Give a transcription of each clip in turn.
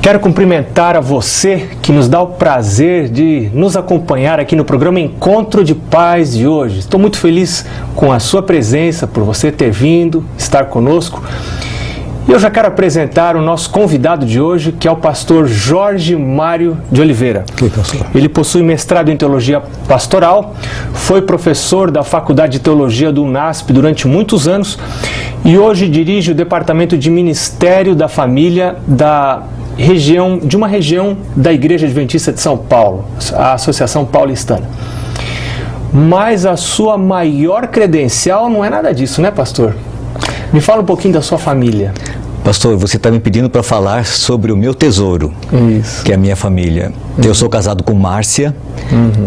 Quero cumprimentar a você que nos dá o prazer de nos acompanhar aqui no programa Encontro de Paz de hoje. Estou muito feliz com a sua presença, por você ter vindo, estar conosco. E eu já quero apresentar o nosso convidado de hoje, que é o pastor Jorge Mário de Oliveira. Ele possui mestrado em Teologia Pastoral, foi professor da Faculdade de Teologia do UNASP durante muitos anos e hoje dirige o Departamento de Ministério da Família de uma região da Igreja Adventista de São Paulo, a Associação Paulistana. Mas a sua maior credencial não é nada disso, né, pastor? Me fala um pouquinho da sua família. Pastor, você está me pedindo para falar sobre o meu tesouro, que é a minha família. Eu sou casado com Márcia,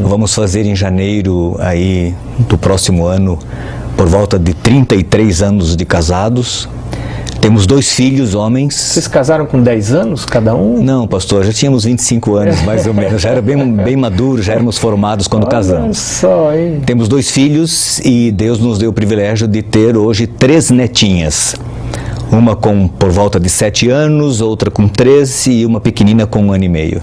vamos fazer em janeiro aí do próximo ano, por volta de 33 anos de casados. Temos 2 filhos, homens. Vocês casaram com 10 anos cada um? Não, pastor, já tínhamos 25 anos, mais ou menos. Já era bem maduro, já éramos formados quando casamos. Só, hein? Temos 2 filhos e Deus nos deu o privilégio de ter hoje 3 netinhas. Uma com por volta de 7 anos, outra com 13 e uma pequenina com 1 ano e meio.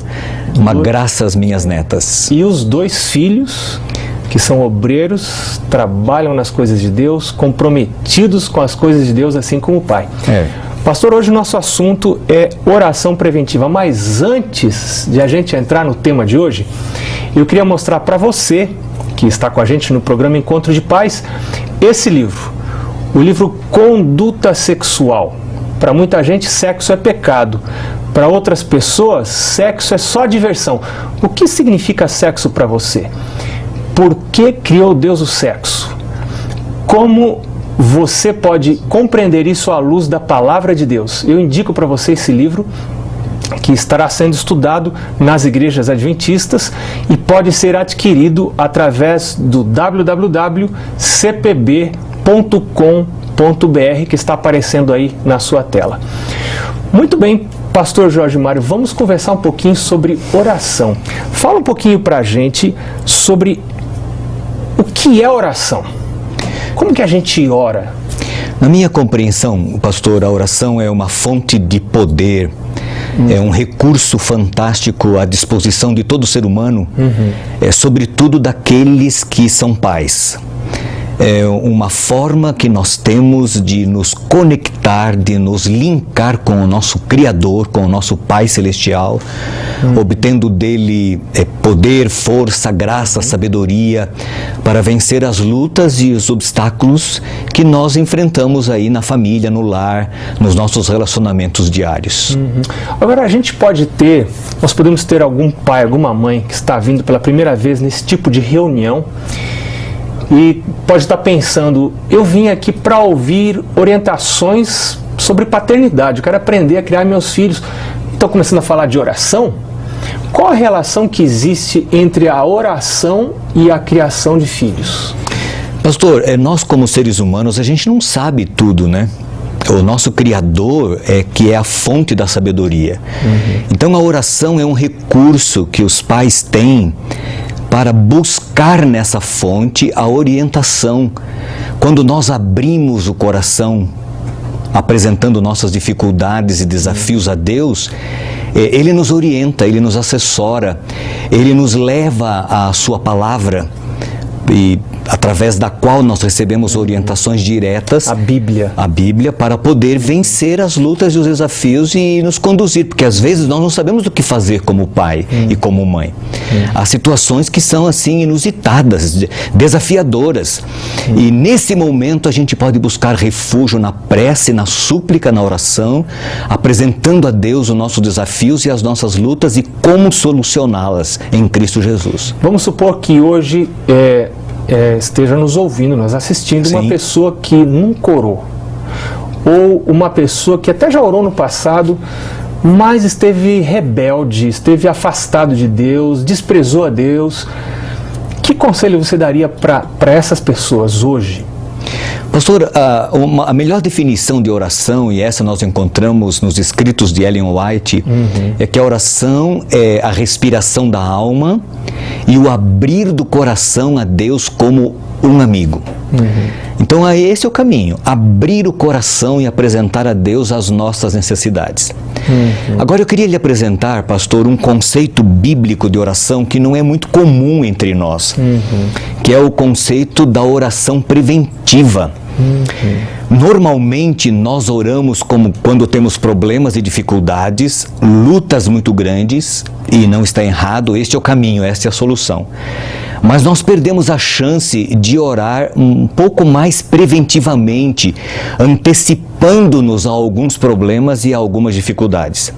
Uma graça às minhas netas. E os 2 filhos, que são obreiros, trabalham nas coisas de Deus, comprometidos com as coisas de Deus, assim como o pai. Pastor, hoje o nosso assunto é oração preventiva, mas antes de a gente entrar no tema de hoje, eu queria mostrar para você, que está com a gente no programa Encontro de Paz, esse livro, o livro Conduta Sexual. Para muita gente, sexo é pecado. Para outras pessoas, sexo é só diversão. O que significa sexo para você? Por que criou Deus o sexo? Como você pode compreender isso à luz da palavra de Deus? Eu indico para você esse livro, que estará sendo estudado nas igrejas adventistas e pode ser adquirido através do www.cpb.com.br, que está aparecendo aí na sua tela. Muito bem, pastor Jorge Mário, vamos conversar um pouquinho sobre oração. Fala um pouquinho para a gente sobre o que é oração. Como que a gente ora? Na minha compreensão, pastor, a oração é uma fonte de poder, é um recurso fantástico à disposição de todo ser humano, sobretudo daqueles que são pais. É uma forma que nós temos de nos conectar, de nos linkar com o nosso Criador, com o nosso Pai Celestial, obtendo dele poder, força, graça, sabedoria, para vencer as lutas e os obstáculos que nós enfrentamos aí na família, no lar, nos nossos relacionamentos diários. Agora, nós podemos ter algum pai, alguma mãe que está vindo pela primeira vez nesse tipo de reunião, e pode estar pensando, eu vim aqui para ouvir orientações sobre paternidade, eu quero aprender a criar meus filhos. Estou começando a falar de oração. Qual a relação que existe entre a oração e a criação de filhos? Pastor, nós como seres humanos, a gente não sabe tudo, né? O nosso Criador que é a fonte da sabedoria. Então a oração é um recurso que os pais têm para buscar nessa fonte a orientação. Quando nós abrimos o coração, apresentando nossas dificuldades e desafios a Deus, Ele nos orienta, Ele nos assessora, Ele nos leva à Sua palavra, e através da qual nós recebemos orientações diretas, a Bíblia, para poder vencer as lutas e os desafios e nos conduzir, porque às vezes nós não sabemos o que fazer como pai e como mãe. Há situações que são assim inusitadas, desafiadoras, e nesse momento a gente pode buscar refúgio na prece, na súplica, na oração, apresentando a Deus os nossos desafios e as nossas lutas e como solucioná-las em Cristo Jesus. Vamos supor que hoje esteja nos ouvindo, nos assistindo, uma pessoa que nunca orou, ou uma pessoa que até já orou no passado, mas esteve rebelde, esteve afastado de Deus, desprezou a Deus. Que conselho você daria para essas pessoas hoje? Pastor, a melhor definição de oração, e essa nós encontramos nos escritos de Ellen White, é que a oração é a respiração da alma e o abrir do coração a Deus como um amigo. Então esse é o caminho, abrir o coração e apresentar a Deus as nossas necessidades. Agora eu queria lhe apresentar, pastor, um conceito bíblico de oração que não é muito comum entre nós, que é o conceito da oração preventiva. Normalmente nós oramos como quando temos problemas e dificuldades, lutas muito grandes, e não está errado, este é o caminho, esta é a solução. Mas nós perdemos a chance de orar um pouco mais preventivamente, antecipando-nos a alguns problemas e a algumas dificuldades.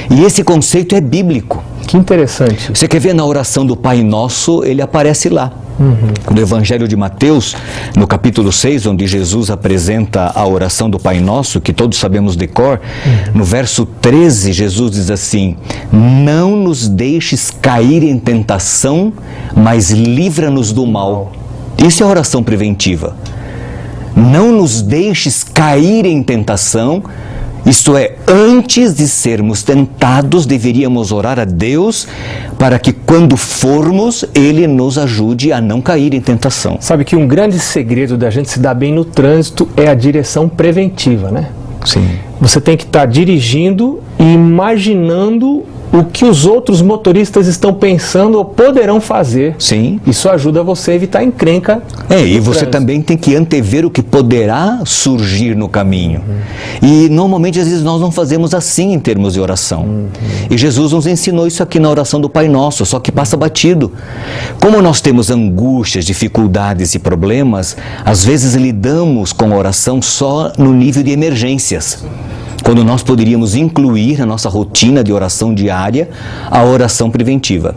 E esse conceito é bíblico. Que interessante. Você quer ver na oração do Pai Nosso, ele aparece lá. No Evangelho de Mateus, no capítulo 6, onde Jesus apresenta a oração do Pai Nosso, que todos sabemos de cor, no verso 13, Jesus diz assim: não nos deixes cair em tentação, mas livra-nos do mal. Isso é a oração preventiva. Não nos deixes cair em tentação, isto é, antes de sermos tentados, deveríamos orar a Deus para que quando formos, Ele nos ajude a não cair em tentação. Sabe que um grande segredo da gente se dar bem no trânsito é a direção preventiva, né? Sim. Você tem que estar dirigindo e imaginando o que os outros motoristas estão pensando ou poderão fazer. Sim. Isso ajuda você a evitar encrenca. E você também tem que antever o que poderá surgir no caminho. E normalmente, às vezes, nós não fazemos assim em termos de oração. E Jesus nos ensinou isso aqui na oração do Pai Nosso, só que passa batido. Como nós temos angústias, dificuldades e problemas, às vezes lidamos com a oração só no nível de emergências, quando nós poderíamos incluir na nossa rotina de oração diária a oração preventiva.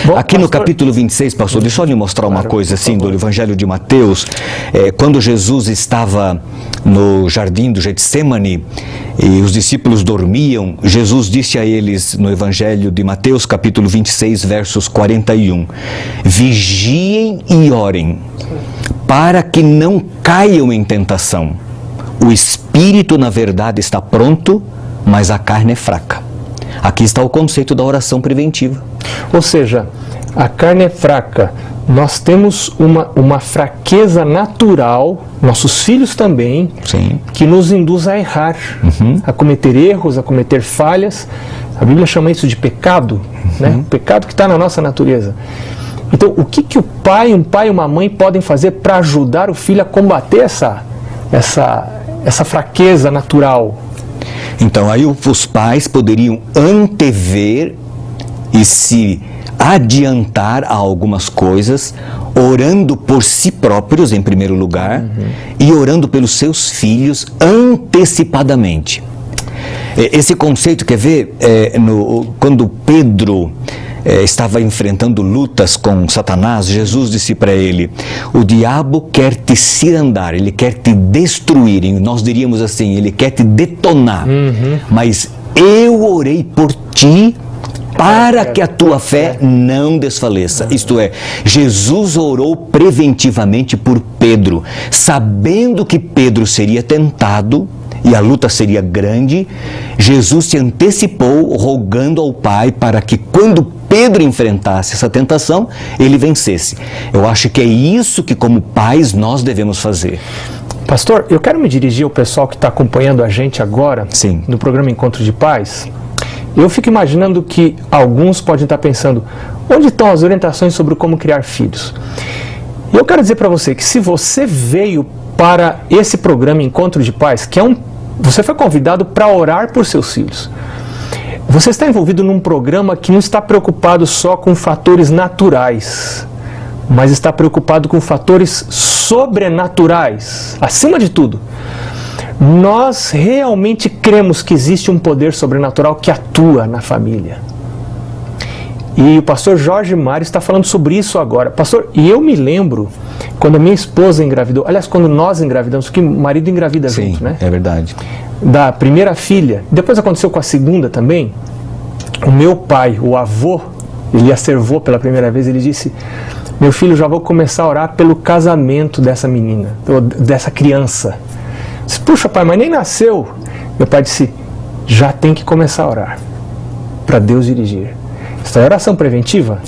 Bom, aqui no capítulo 26, pastor, deixa eu lhe mostrar uma coisa assim do Evangelho de Mateus. Quando Jesus estava no jardim do Getsemane e os discípulos dormiam, Jesus disse a eles no Evangelho de Mateus, capítulo 26, versos 41, vigiem e orem, para que não caiam em tentação. O espírito, na verdade, está pronto, mas a carne é fraca. Aqui está o conceito da oração preventiva. Ou seja, a carne é fraca. Nós temos uma fraqueza natural, nossos filhos também, Sim. que nos induz a errar, a cometer erros, a cometer falhas. A Bíblia chama isso de pecado, né? Pecado que está na nossa natureza. Então, o que um pai e uma mãe podem fazer para ajudar o filho a combater essa fraqueza natural? Então, aí os pais poderiam antever e se adiantar a algumas coisas, orando por si próprios, em primeiro lugar, e orando pelos seus filhos antecipadamente. Esse conceito, quer ver, quando Pedro estava enfrentando lutas com Satanás, Jesus disse para ele: o diabo quer te cirandar, ele quer te destruir, e nós diríamos assim, ele quer te detonar, mas eu orei por ti para que a tua fé não desfaleça. Isto é, Jesus orou preventivamente por Pedro, sabendo que Pedro seria tentado e a luta seria grande. Jesus se antecipou rogando ao Pai para que quando Pedro enfrentasse essa tentação, ele vencesse. Eu acho que é isso que, como pais, nós devemos fazer. Pastor, eu quero me dirigir ao pessoal que está acompanhando a gente agora, Sim. no programa Encontro de Pais. Eu fico imaginando que alguns podem estar pensando, onde estão as orientações sobre como criar filhos? E eu quero dizer para você que se você veio para esse programa Encontro de Pais, que você foi convidado para orar por seus filhos. Você está envolvido num programa que não está preocupado só com fatores naturais, mas está preocupado com fatores sobrenaturais, acima de tudo. Nós realmente cremos que existe um poder sobrenatural que atua na família. E o pastor Jorge Mário está falando sobre isso agora. Pastor, e eu me lembro, quando a minha esposa engravidou, aliás, quando nós engravidamos, porque o marido engravida junto, né? É verdade. Da primeira filha, depois aconteceu com a segunda também, o meu pai, o avô, ele ia ser avô pela primeira vez, ele disse: meu filho, já vou começar a orar pelo casamento dessa menina, dessa criança. Eu disse: puxa pai, mas nem nasceu. Meu pai disse: já tem que começar a orar, para Deus dirigir. Isso é oração preventiva?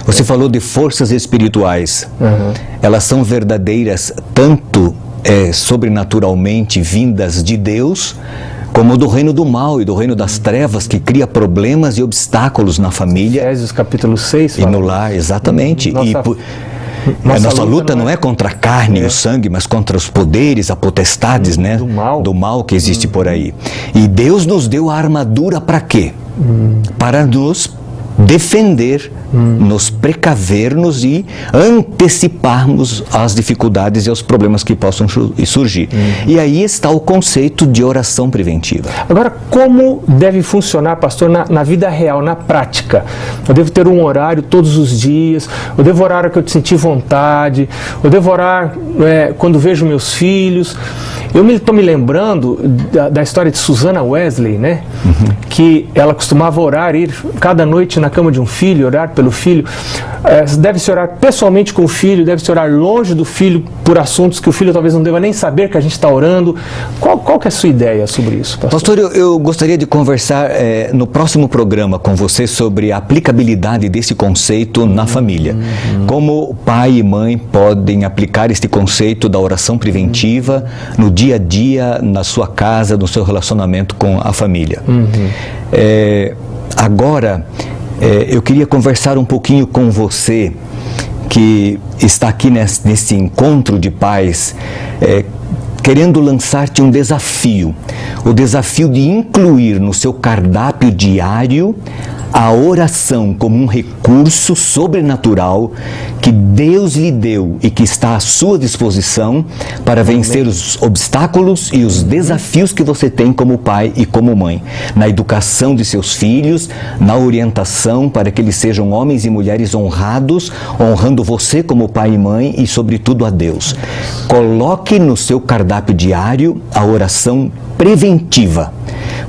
Você falou de forças espirituais. Elas são verdadeiras tanto sobrenaturalmente vindas de Deus, como do reino do mal e do reino das trevas, que cria problemas e obstáculos na família. Efésios capítulo 6. E no lar, exatamente. Nossa luta não é contra a carne e o sangue, mas contra os poderes, as potestades, né? Do mal que existe por aí. E Deus nos deu a armadura para quê? Para nos defender, nos precavermos e anteciparmos as dificuldades e os problemas que possam surgir. E aí está o conceito de oração preventiva. Agora, como deve funcionar, pastor, na vida real, na prática? Eu devo ter um horário todos os dias, eu devo orar a que eu sentir vontade, eu devo orar quando vejo meus filhos. Eu estou me lembrando da história de Susana Wesley, né? Que ela costumava orar, ir cada noite na cama de um filho, orar pelo filho. Deve-se orar pessoalmente com o filho, deve-se orar longe do filho por assuntos que o filho talvez não deva nem saber que a gente está orando. Qual que é a sua ideia sobre isso, pastor? Pastor, eu gostaria de conversar no próximo programa com você sobre a aplicabilidade desse conceito na família. Como pai e mãe podem aplicar este conceito da oração preventiva no dia a dia, na sua casa, no seu relacionamento com a família. Agora, eu queria conversar um pouquinho com você, que está aqui nesse encontro de pais, querendo lançar-te um desafio. O desafio de incluir no seu cardápio diário a oração como um recurso sobrenatural que Deus lhe deu e que está à sua disposição para vencer os obstáculos e os desafios que você tem como pai e como mãe, na educação de seus filhos, na orientação para que eles sejam homens e mulheres honrados, honrando você como pai e mãe e sobretudo a Deus. Coloque no seu cardápio diário a oração preventiva,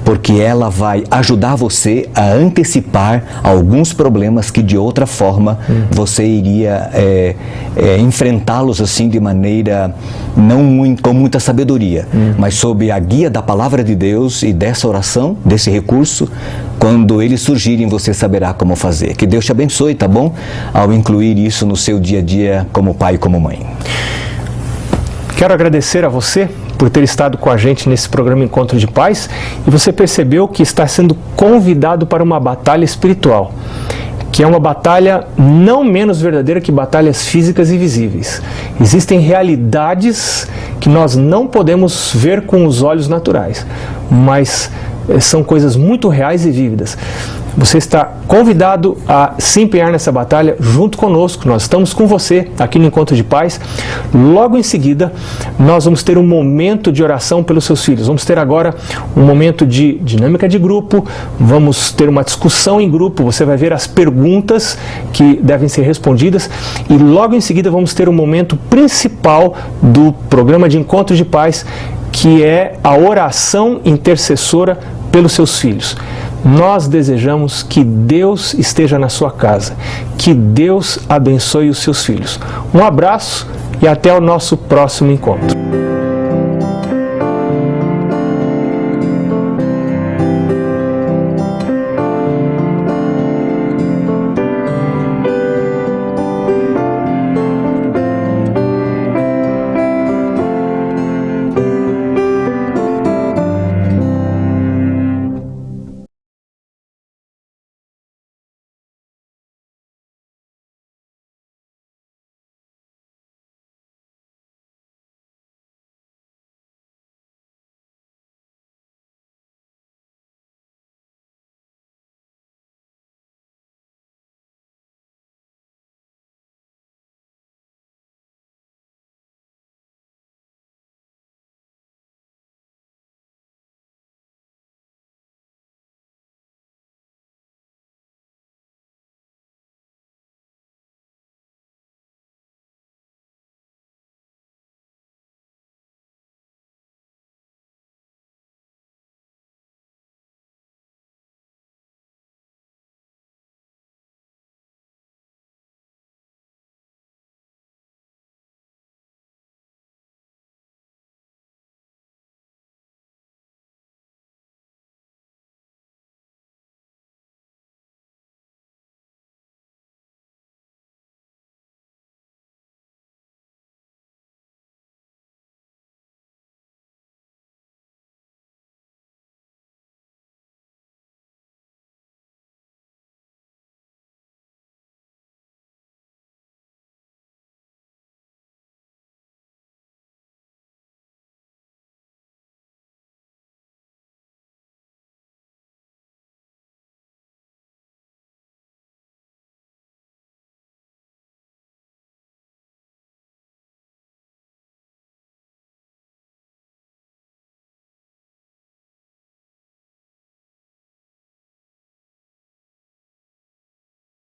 porque ela vai ajudar você a antecipar alguns problemas que de outra forma você iria enfrentá-los assim de maneira com muita sabedoria, mas sob a guia da palavra de Deus e dessa oração, desse recurso. Quando eles surgirem, você saberá como fazer. Que Deus te abençoe, tá bom? Ao incluir isso no seu dia a dia como pai e como mãe. Quero agradecer a você por ter estado com a gente nesse programa Encontro de Pais, e você percebeu que está sendo convidado para uma batalha espiritual, que é uma batalha não menos verdadeira que batalhas físicas e visíveis. Existem realidades que nós não podemos ver com os olhos naturais, mas são coisas muito reais e vívidas. Você está convidado a se empenhar nessa batalha junto conosco. Nós estamos com você aqui no Encontro de Pais. Logo em seguida, nós vamos ter um momento de oração pelos seus filhos. Vamos ter agora um momento de dinâmica de grupo, vamos ter uma discussão em grupo, você vai ver as perguntas que devem ser respondidas e logo em seguida vamos ter um momento principal do programa de Encontro de Pais, que é a oração intercessora pelos seus filhos. Nós desejamos que Deus esteja na sua casa, que Deus abençoe os seus filhos. Um abraço e até o nosso próximo encontro.